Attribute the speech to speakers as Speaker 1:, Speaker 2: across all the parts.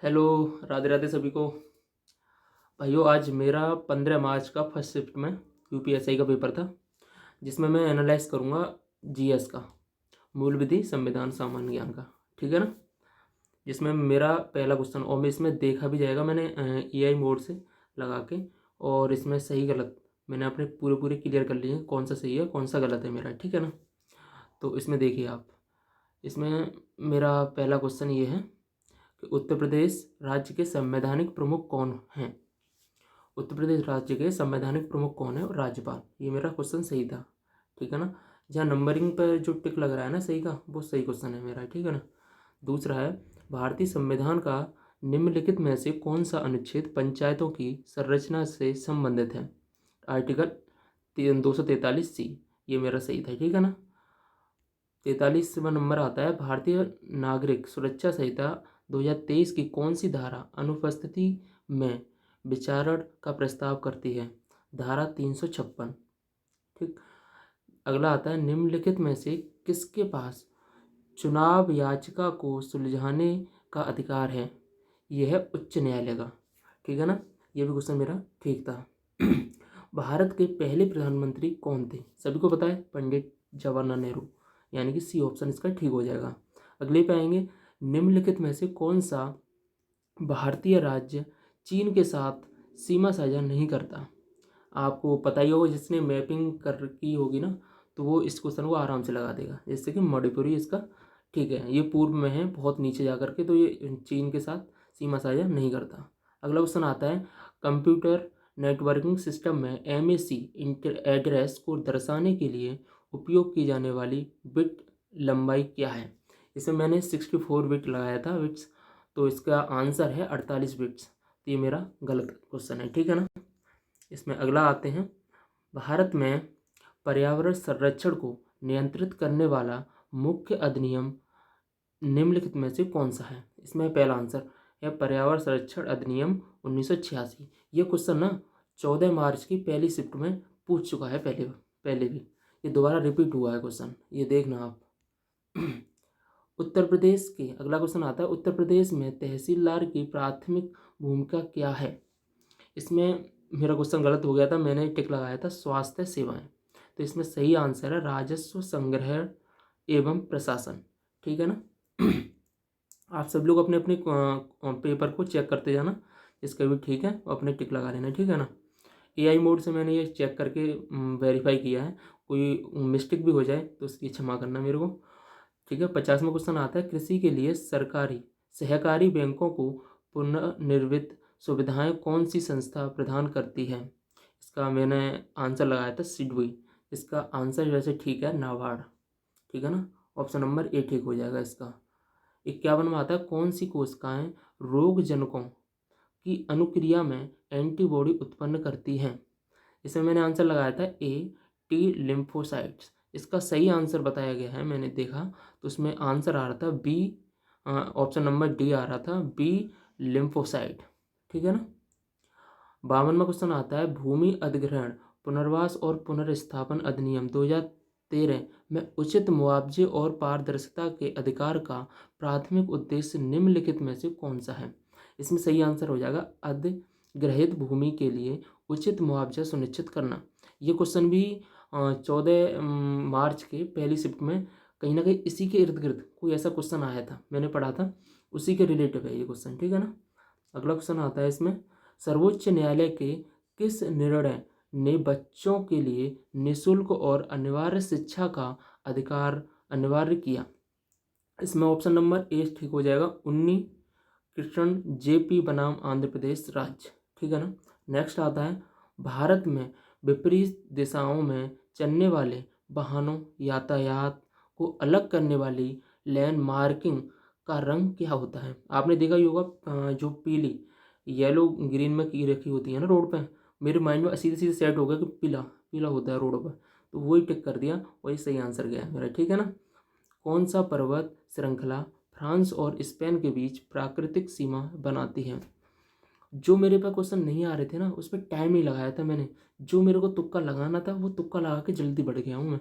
Speaker 1: Hello, Radhe Radhe सभी को। भाइयों, आज मेरा 15 मार्च का फर्स्ट शिफ्ट में यूपीएसआई का पेपर था, जिसमें मैं एनालाइज करूँगा जीएस का, मूल विधि संविधान सामान्य ज्ञान का। ठीक है ना। जिसमें मेरा पहला क्वेश्चन और मैं इसमें देखा भी जाएगा, मैंने एआई मोड से लगा के, और इसमें सही गलत मैंने अपने पूरे पूरे क्लियर कर लिए हैं, कौन सा सही है कौन सा गलत है मेरा। ठीक है ना। तो इसमें देखिए आप, इसमें मेरा पहला क्वेश्चन ये है कि उत्तर प्रदेश राज्य के संवैधानिक प्रमुख कौन हैं। उत्तर प्रदेश राज्य के संवैधानिक प्रमुख कौन है और राज्यपाल। ये मेरा क्वेश्चन सही था। ठीक है ना। जहाँ नंबरिंग पर जो टिक लग रहा है ना सही का, वो सही क्वेश्चन है मेरा। ठीक है ना। दूसरा है, भारतीय संविधान का निम्नलिखित में से कौन सा अनुच्छेद पंचायतों की संरचना से संबंधित है। Article 243C। ये मेरा सही था। ठीक है ना। 43वां नंबर आता है, भारतीय नागरिक सुरक्षा संहिता 2023 की कौन सी धारा अनुपस्थिति में विचारण का प्रस्ताव करती है। धारा 356। ठीक। अगला आता है, निम्नलिखित में से किसके पास चुनाव याचिका को सुलझाने का अधिकार है। यह है उच्च न्यायालय का। ठीक है ना। यह भी क्वेश्चन मेरा ठीक था। भारत के पहले प्रधानमंत्री कौन थे। सभी को पता है, पंडित जवाहरलाल नेहरू, यानी कि सी ऑप्शन इसका ठीक हो जाएगा। अगले पे आएंगे, निम्नलिखित में से कौन सा भारतीय राज्य चीन के साथ सीमा साझा नहीं करता। आपको पता ही होगा, जिसने मैपिंग कर की होगी ना, तो वो इस क्वेश्चन को आराम से लगा देगा। जैसे कि मणिपुरी इसका ठीक है, ये पूर्व में है बहुत नीचे जा करके, तो ये चीन के साथ सीमा साझा नहीं करता। अगला क्वेश्चन आता है, कंप्यूटर नेटवर्किंग सिस्टम में एमएसी इंटर एड्रेस को दर्शाने के लिए उपयोग की जाने वाली बिट लंबाई क्या है। इसमें मैंने 64 बिट लगाया था बिट्स, तो इसका आंसर है 48 बिट्स। तो ये मेरा गलत क्वेश्चन है। ठीक है ना। इसमें अगला आते हैं, भारत में पर्यावरण संरक्षण को नियंत्रित करने वाला मुख्य अधिनियम निम्नलिखित में से कौन सा है। इसमें पहला आंसर है पर्यावरण संरक्षण अधिनियम 1986। ये क्वेश्चन ना 14 मार्च की पहली शिफ्ट में पूछ चुका है, पहले पहले भी। ये दोबारा रिपीट हुआ है क्वेश्चन, ये देखना आप। उत्तर प्रदेश के, अगला क्वेश्चन आता है, उत्तर प्रदेश में तहसीलदार की प्राथमिक भूमिका क्या है। इसमें मेरा क्वेश्चन गलत हो गया था, मैंने टिक लगाया था स्वास्थ्य सेवाएं। तो इसमें सही आंसर है राजस्व संग्रह एवं प्रशासन। ठीक है ना। आप सब लोग अपने अपने पेपर को चेक करते जाना, इसका भी ठीक है, अपने टिक लगा लेना। ठीक है ना। एआई मोड से मैंने ये चेक करके वेरीफाई किया है, कोई मिस्टेक भी हो जाए तो उसकी क्षमा करना मेरे को। ठीक है। 50वां क्वेश्चन आता है, कृषि के लिए सरकारी सहकारी बैंकों को पुनर्निर्मित सुविधाएं कौन सी संस्था प्रदान करती है। इसका मैंने आंसर लगाया था सिडबी। इसका आंसर वैसे ठीक है नाबार्ड। ठीक है ना। ऑप्शन नंबर ए ठीक हो जाएगा इसका। 51 में आता है, कौन सी कोशिकाएं रोग जनकों की अनुक्रिया में एंटीबॉडी उत्पन्न करती हैं। इसमें मैंने आंसर लगाया था ए, टी लिम्फोसाइट्स। इसका सही आंसर बताया गया है, मैंने देखा तो उसमें आंसर आ रहा था बी, ऑप्शन नंबर डी आ रहा था बी, लिम्फोसाइट। ठीक है ना। 52वां क्वेश्चन आता है, भूमि अधिग्रहण पुनर्वास और पुनर्स्थापन अधिनियम 2013 में उचित मुआवजे और पारदर्शिता के अधिकार का प्राथमिक उद्देश्य निम्नलिखित में से कौन सा है। इसमें सही आंसर हो जाएगा अधिग्रहित भूमि के लिए उचित मुआवजा सुनिश्चित करना। ये क्वेश्चन भी 14 मार्च के पहली शिफ्ट में कहीं ना कहीं इसी के इर्द गिर्द कोई ऐसा क्वेश्चन आया था, मैंने पढ़ा था, उसी के रिलेटिव है ये क्वेश्चन। ठीक है ना। अगला क्वेश्चन आता है, इसमें सर्वोच्च न्यायालय के किस निर्णय ने बच्चों के लिए निःशुल्क और अनिवार्य शिक्षा का अधिकार अनिवार्य किया। इसमें ऑप्शन नंबर ए ठीक हो जाएगा, उन्नी कृष्ण जेपी बनाम आंध्र प्रदेश राज्य। ठीक है ना। नेक्स्ट आता है, भारत में विपरीत दिशाओं में चलने वाले वाहनों यातायात को अलग करने वाली लेन मार्किंग का रंग क्या होता है। आपने देखा ही होगा, जो पीली येलो ग्रीन में की रखी होती है ना रोड पे, मेरे माइंड में सीधे सीधे सेट हो गया कि पीला पीला होता है रोड पर, तो वही टिक कर दिया, वही सही आंसर गया मेरा। ठीक है ना। कौन सा पर्वत श्रृंखला फ्रांस और स्पेन के बीच प्राकृतिक सीमा बनाती है। जो मेरे पास क्वेश्चन नहीं आ रहे थे ना, उस पर टाइम नहीं लगाया था मैंने, जो मेरे को तुक्का लगाना था वो तुक्का लगा के जल्दी बढ़ गया हूँ मैं।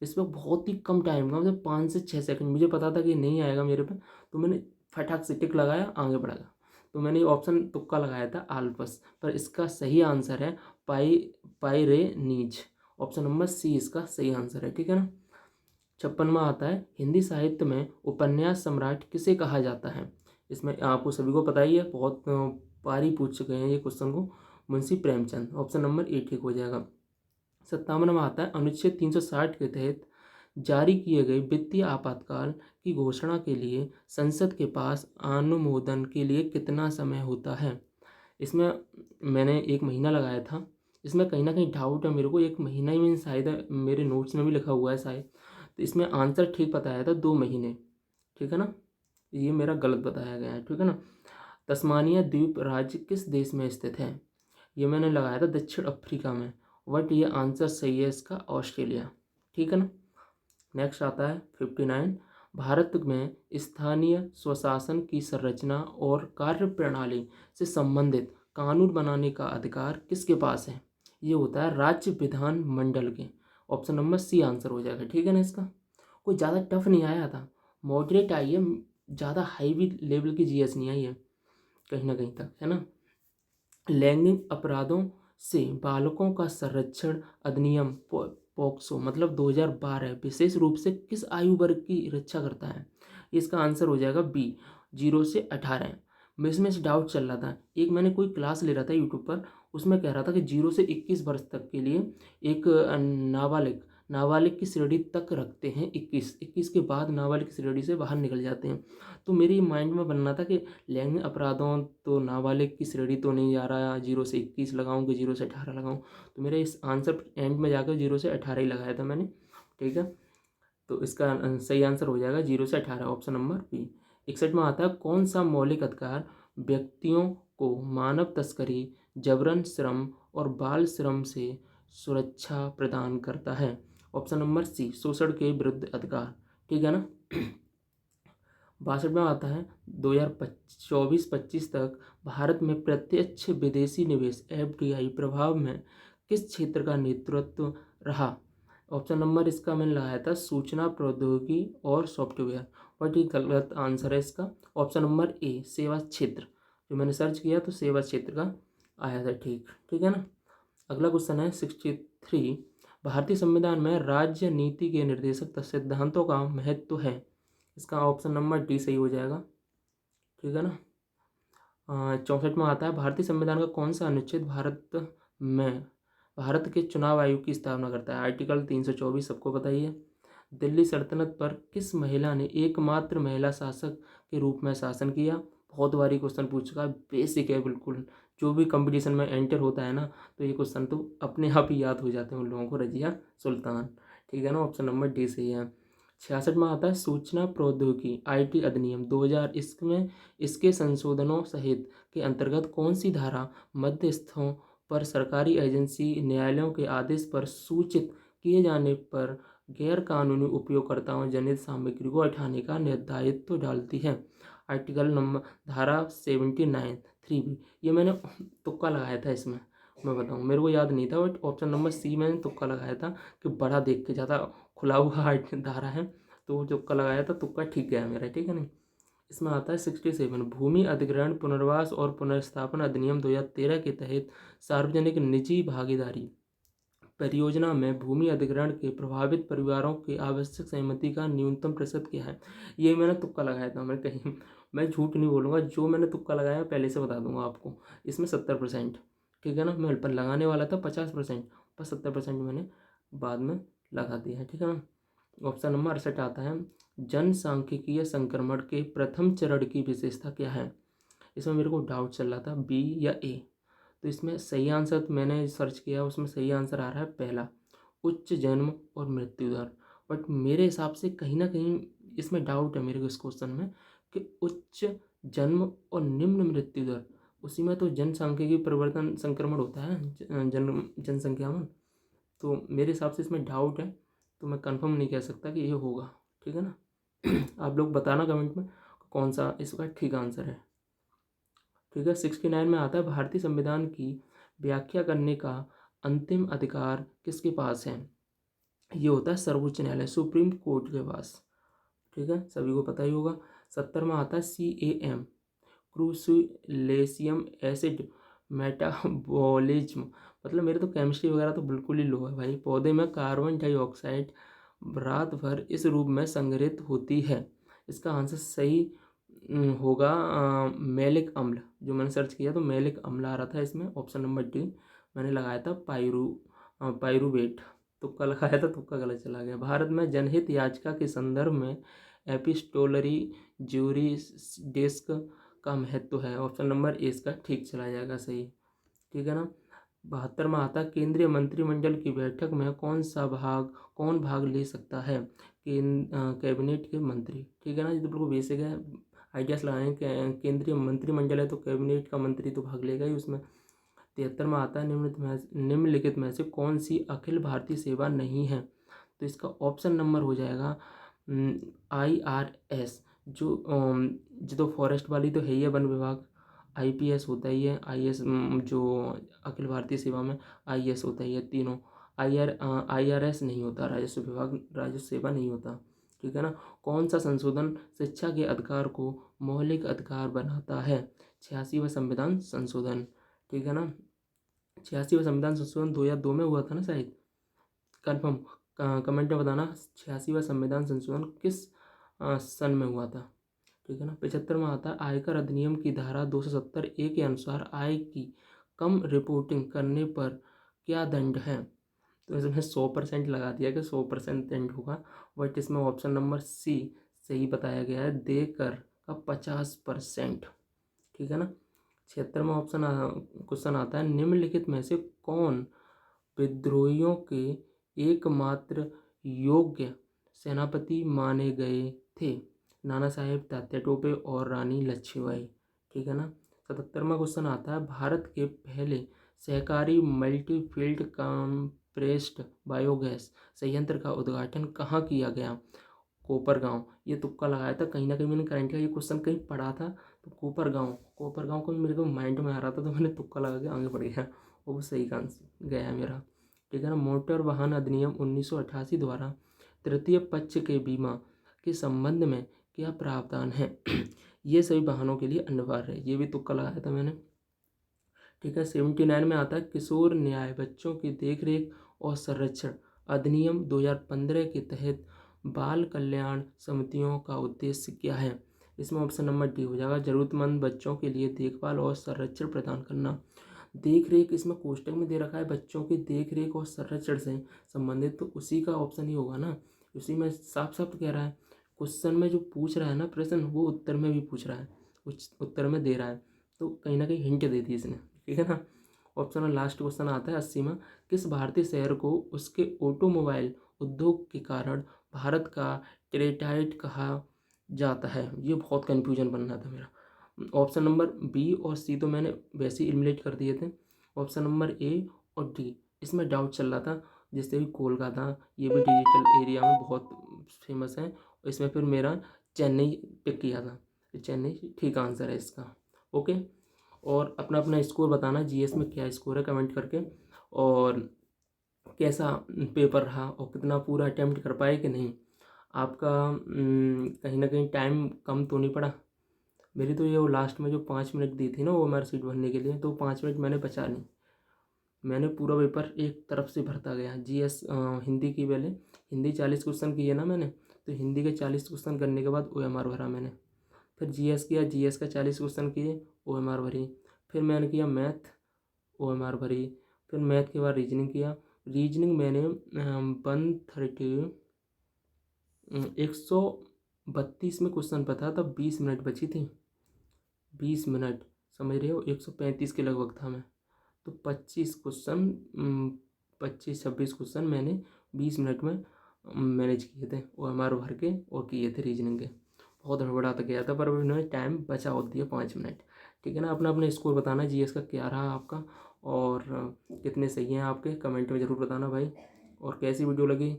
Speaker 1: इस पर बहुत ही कम टाइम का, मतलब 5 से 6 सेकंड, मुझे पता था कि नहीं आएगा मेरे पे, तो मैंने फटाक से टिक लगाया, आगे बढ़ा गया। तो मैंने ये ऑप्शन तुक्का लगाया था आल्पस, पर इसका सही आंसर है पाइरेनीज। ऑप्शन नंबर सी इसका सही आंसर है, ठीक है ना। 56वां आता है, हिंदी साहित्य में उपन्यास सम्राट किसे कहा जाता है। इसमें आपको सभी को पता ही है, बहुत बार ही पूछ चुके हैं ये क्वेश्चन को, Munshi Premchand. Option number A ठीक हो जाएगा। 57वां आता है, अनुच्छेद 360 के तहत जारी किए गए वित्तीय आपातकाल की घोषणा के लिए संसद के पास अनुमोदन के लिए कितना समय होता है। इसमें मैंने 1 महीना लगाया था। इसमें कहीं ना कहीं डाउट है मेरे को, 1 महीना ही, मैंने शायद मेरे नोट्स में भी लिखा हुआ है शायद, तो इसमें आंसर ठीक बताया था 2 महीने, ठीक है ना। ये मेरा गलत बताया गया है, ठीक है ना। तस्मानिया द्वीप राज्य किस देश में स्थित है। ये मैंने लगाया था दक्षिण अफ्रीका में, बट ये आंसर सही है इसका ऑस्ट्रेलिया, ठीक है ना। नेक्स्ट आता है 59, भारत में स्थानीय स्वशासन की संरचना और कार्य प्रणाली से संबंधित कानून बनाने का अधिकार किसके पास है। ये होता है राज्य विधान मंडल के। ऑप्शन नंबर सी आंसर हो जाएगा, ठीक है ना। इसका कोई ज़्यादा टफ नहीं आया था, मॉडरेट आई है, ज़्यादा हाई भी लेवल की जीएस नहीं आई है कहीं ना कहीं तक, है ना। लैंगिक अपराधों से बालकों का संरक्षण अधिनियम पॉक्सो मतलब 2012 विशेष रूप से किस आयु वर्ग की रक्षा करता है। इसका आंसर हो जाएगा बी, 0 से 18। मैं इसमें से डाउट चल रहा था, एक मैंने कोई क्लास ले रहा था यूट्यूब पर, उसमें कह रहा था कि 0 से 21 वर्ष तक के लिए एक नाबालिग की श्रेणी तक रखते हैं, 21 के बाद नाबालिग की श्रेणी से बाहर निकल जाते हैं। तो मेरी माइंड में बनना था कि लैंगिक अपराधों तो नाबालिग की श्रेणी तो नहीं जा रहा, 0 से 21 लगाऊं कि 0 से 18 लगाऊं, तो मेरे इस आंसर एंड में जाकर 0 से 18 ही लगाया था मैंने, ठीक है। तो इसका सही आंसर हो जाएगा 0 से 18, ऑप्शन नंबर बी। 61वां आता है, कौन सा मौलिक अधिकार व्यक्तियों को मानव तस्करी, जबरन श्रम और बाल श्रम से सुरक्षा प्रदान करता है। ऑप्शन नंबर सी, शोषण के विरुद्ध अधिकार, ठीक है ना। 62वां आता है, 2024-25 तक भारत में प्रत्यक्ष विदेशी निवेश FDI प्रभाव में किस क्षेत्र का नेतृत्व रहा। ऑप्शन नंबर इसका मैंने लगाया था सूचना प्रौद्योगिकी और सॉफ्टवेयर, बट ये गलत आंसर है इसका। ऑप्शन नंबर ए, सेवा क्षेत्र, जो मैंने सर्च किया तो सेवा क्षेत्र का आया था, ठीक है ना। अगला क्वेश्चन है 63, भारतीय संविधान में राज्य नीति के निर्देशक सिद्धांतों का महत्व है। इसका ऑप्शन नंबर डी सही हो जाएगा, ठीक है ना। 64वां आता है, भारतीय संविधान का कौन सा अनुच्छेद भारत के चुनाव आयोग की स्थापना करता है। आर्टिकल 324 सबको पता ही है। दिल्ली सल्तनत पर किस महिला ने एकमात्र महिला शासक के रूप में शासन किया। बहुत बारी क्वेश्चन पूछ चुका है, बेसिक है बिल्कुल, जो भी कंपटीशन में एंटर होता है ना, तो ये क्वेश्चन तो अपने आप ही याद हो जाते हैं उन लोगों को, रजिया सुल्तान, ठीक है ना। ऑप्शन नंबर डी सही है। 66वां आता है, सूचना प्रौद्योगिकी IT अधिनियम 2000, इसमें इसके संशोधनों सहित के अंतर्गत कौन सी धारा मध्यस्थों पर सरकारी एजेंसी न्यायालयों के आदेश पर सूचित किए जाने पर गैर कानूनी उपयोगकर्ताओं जनित सामग्री को हटाने का दायित्व डालती है। आर्टिकल नंबर धारा 79 3B। ये मैंने तुक्का लगाया था इसमें, मैं बताऊँ मेरे को याद नहीं था, बट ऑप्शन नंबर सी मैंने तुक्का लगाया था कि बड़ा देख के, ज़्यादा खुला हुआ धारा है, तो तुक्का लगाया था, तुक्का ठीक गया मेरा, ठीक है नहीं। इसमें आता है 67, भूमि अधिग्रहण पुनर्वास और पुनर्स्थापन अधिनियम 2013 के तहत सार्वजनिक निजी भागीदारी परियोजना में भूमि अधिग्रहण के प्रभावित परिवारों की आवश्यक सहमति का न्यूनतम प्रतिशत क्या है। ये मैंने तुक्का लगाया था, मैं झूठ नहीं बोलूँगा, जो मैंने तुक्का लगाया पहले से बता दूंगा आपको। इसमें 70%, ठीक है ना। मैं पर लगाने वाला था 50%, पर 70% मैंने बाद में लगा दिया है, ठीक है ना। ऑप्शन नंबर 68 आता है, जनसांख्यिकीय संक्रमण के प्रथम चरण की विशेषता क्या है। इसमें मेरे को डाउट चल रहा था बी या ए, तो इसमें सही आंसर मैंने सर्च किया, उसमें सही आंसर आ रहा है पहला, उच्च जन्म और मृत्यु दर। बट मेरे हिसाब से कहीं ना कहीं इसमें डाउट है मेरे को इस क्वेश्चन में कि उच्च जन्म और निम्न मृत्यु दर, उसी में तो जनसांख्यिकीय परिवर्तन संक्रमण होता है जनसंख्या में, तो मेरे हिसाब से इसमें डाउट है, तो मैं कंफर्म नहीं कह सकता कि ये होगा, ठीक है ना। आप लोग बताना कमेंट में कौन सा इसका ठीक आंसर है, ठीक है। 69 में आता है, भारतीय संविधान की व्याख्या करने का अंतिम अधिकार किसके पास है। ये होता है सर्वोच्च न्यायालय, सुप्रीम कोर्ट के पास, ठीक है, सभी को पता ही होगा। 70 में आता है CAM, क्रूसिलेशियम एसिड मेटाबॉलिज्म, मतलब मेरे तो केमिस्ट्री वगैरह तो बिल्कुल ही लो है भाई। पौधे में कार्बन डाइऑक्साइड रात भर इस रूप में संग्रहित होती है। इसका आंसर सही होगा मैलिक अम्ल। जो मैंने सर्च किया तो मैलिक अम्ल आ रहा था इसमें, ऑप्शन नंबर डी। मैंने लगाया था पायरुवेट, तुक्का लगाया था, तुक्का गलत चला गया। भारत में जनहित याचिका के संदर्भ में एपिस्टोलरी ज्यूरिडिक्स का महत्व है। ऑप्शन नंबर ए इसका ठीक चला जाएगा सही, ठीक है ना। 72 में आता है केंद्रीय मंत्रिमंडल की बैठक में कौन भाग ले सकता है? कैबिनेट के मंत्री, ठीक है ना। ये तो बिल्कुल बेसिक है, आइडियाज लगाएं। केंद्रीय मंत्रिमंडल है तो कैबिनेट का मंत्री तो भाग लेगा ही उसमें। 73 में आता है निम्नलिखित में से कौन सी अखिल भारतीय सेवा नहीं है? तो इसका ऑप्शन नंबर हो जाएगा IRS। जो तो फॉरेस्ट वाली तो है ही है, वन विभाग। IPS होता ही है, IS जो अखिल भारतीय सेवा में IS होता ही है तीनों। IRS नहीं होता, राजस्व विभाग, राजस्व सेवा नहीं होता, ठीक है ना। कौन सा संशोधन शिक्षा के अधिकार को मौलिक अधिकार बनाता है? 86वां संविधान संशोधन, ठीक है ना। 86वां संविधान संशोधन 2002 में हुआ था ना शायद, कन्फर्म कमेंट में बताना 86वां संविधान संशोधन किस सन में हुआ था, ठीक है ना। 75 में आता है आयकर अधिनियम की धारा 270A के अनुसार आय की कम रिपोर्टिंग करने पर क्या दंड है? तो इसमें 100% लगा दिया कि 100% दंड होगा, बट इसमें ऑप्शन नंबर सी सही बताया गया है, देकर का 50%, ठीक है ना। 76 में क्वेश्चन आता है निम्नलिखित में से कौन विद्रोहियों के एकमात्र योग्य सेनापति माने गए थे? नाना साहेब, तात्या टोपे और रानी लक्ष्मीबाई, ठीक है ना। 77 में क्वेश्चन आता है भारत के पहले सहकारी मल्टीफील्ड कंप्रेस्ड बायोगैस संयंत्र का उद्घाटन कहाँ किया गया? कोपरगांव। ये तुक्का लगाया था, कहीं ना कहीं मैंने करंट का ये क्वेश्चन कहीं पढ़ा था, तो कोपरगांव को मेरे को माइंड में आ रहा था, तो मैंने तुक्का लगा के आगे बढ़ गया, वो सही आंसर गया है मेरा, ठीक है ना। मोटर वाहन अधिनियम 1988 द्वारा तृतीय पक्ष के बीमा के संबंध में क्या प्रावधान है? ये सभी वाहनों के लिए अनिवार्य है, ये भी तुक्का लगाया था मैंने, ठीक है। 79 में आता है किशोर न्याय बच्चों की देखरेख और संरक्षण अधिनियम 2015 के तहत बाल कल्याण समितियों का उद्देश्य क्या है? इसमें ऑप्शन नंबर डी हो जाएगा, जरूरतमंद बच्चों के लिए देखभाल और संरक्षण प्रदान करना। देख रेख इसमें कोष्टक में दे रखा है, बच्चों की देख रेख और संरक्षण से संबंधित, तो उसी का ऑप्शन ही होगा ना। उसी में साफ साफ कह रहा है, क्वेश्चन में जो पूछ रहा है ना प्रश्न, वो उत्तर में भी पूछ रहा है, उत्तर में दे रहा है, तो कहीं ना कहीं हिंट दे दी इसने, ठीक है ना। ऑप्शन में लास्ट क्वेश्चन आता है 80 में, किस भारतीय शहर को उसके ऑटोमोबाइल उद्योग के कारण भारत का ट्रेटाइट कहा जाता है? ये बहुत कन्फ्यूजन बन रहा था मेरा। ऑप्शन नंबर बी और सी तो मैंने वैसे ही एलिमिनेट कर दिए थे, ऑप्शन नंबर ए और डी इसमें डाउट चल रहा था, जिससे भी कोलकाता, ये भी डिजिटल एरिया में बहुत फेमस है। इसमें फिर मेरा चेन्नई पिक किया था, चेन्नई ठीक आंसर है इसका, ओके। और अपना अपना स्कोर बताना, जीएस में क्या स्कोर है कमेंट करके, और कैसा पेपर रहा और कितना पूरा अटैम्प्ट कर पाए कि नहीं। आपका कहीं ना कहीं टाइम कम तो नहीं पड़ा? मेरी तो ये वो लास्ट में जो 5 मिनट दी थी ना OMR सीट भरने के लिए, तो 5 मिनट मैंने बचा नहीं, मैंने पूरा पेपर एक तरफ से भरता गया। जीएस हिंदी की, पहले हिंदी 40 क्वेश्चन किए ना मैंने, तो हिंदी के 40 क्वेश्चन करने के बाद OMR भरा मैंने। फिर जीएस किया, जीएस का 40 क्वेश्चन किए, OMR भरी। फिर मैंने किया मैथ, OMR भरी। फिर मैथ के बाद रीजनिंग किया, रीजनिंग मैंने 132 में क्वेश्चन पता था, 20 मिनट बची थी, 20 मिनट समझ रहे हो, 135 के लगभग था मैं, तो 25-26 क्वेश्चन मैंने 20 मिनट में मैनेज किए थे, OMR भर के और किए थे रीजनिंग के। बहुत हड़बड़ा तो गया था, पर उन्होंने टाइम बचा और दिया 5 मिनट, ठीक है ना। अपना अपना स्कोर बताना जीएस का क्या रहा आपका, और कितने सही हैं आपके, कमेंट में ज़रूर बताना भाई। और कैसी वीडियो लगी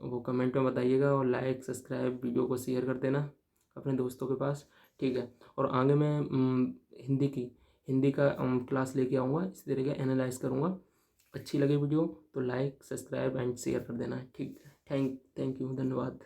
Speaker 1: वो कमेंट में बताइएगा, और लाइक सब्सक्राइब वीडियो को शेयर कर देना अपने दोस्तों के पास, ठीक है। और आगे मैं हिंदी का क्लास लेके आऊँगा, इसी तरीके एनालाइज करूँगा। अच्छी लगे वीडियो तो लाइक सब्सक्राइब एंड शेयर कर देना, ठीक है। थैंक यू, धन्यवाद।